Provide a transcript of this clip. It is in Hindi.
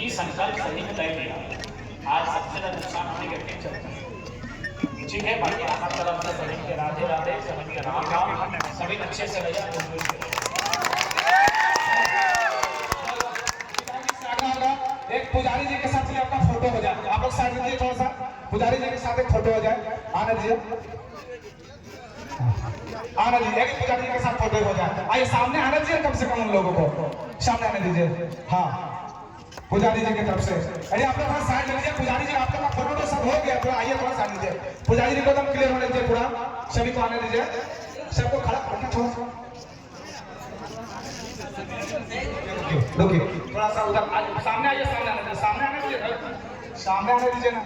ही संकल्प सही में तय किया, आज सबसे ज्यादा नुकसान होने के ठीक चलता है। ठीक है, बाकी हर तरफ से सभी के राधे राधे, सभी के राम राम, सभी अच्छे से रहिए। एक पुजारी जी के साथ ही आपका फोटो हो जाए, आप लोग साइड दीजिए थोड़ा सा, पुजारी जी के साथ एक फोटो हो जाए। आने दीजिए, आने दीजिए, एक पुजारी जी के साथ फोटो हो जाए। आइए सामने आने दीजिए, कम से कम उन लोगों को सामने आने दीजिए। हाँ, पुजारी जी की तरफ से। अरे आप लोग थोड़ा साइड लीजिए, पुजारी जी आपका फोटो तो सब हो गया, थोड़ा आइए थोड़ा साइड लीजिए, पुजारी जी को एकदम क्लियर होने दीजिए, पूरा सभी को आने दीजिए, सबको खड़ा करके थोड़ा रुकिए, थोड़ा सा उधर सामने आइए, सामने आने दीजिए, सामने आने दीजिए, सामने आने दीजिए ना।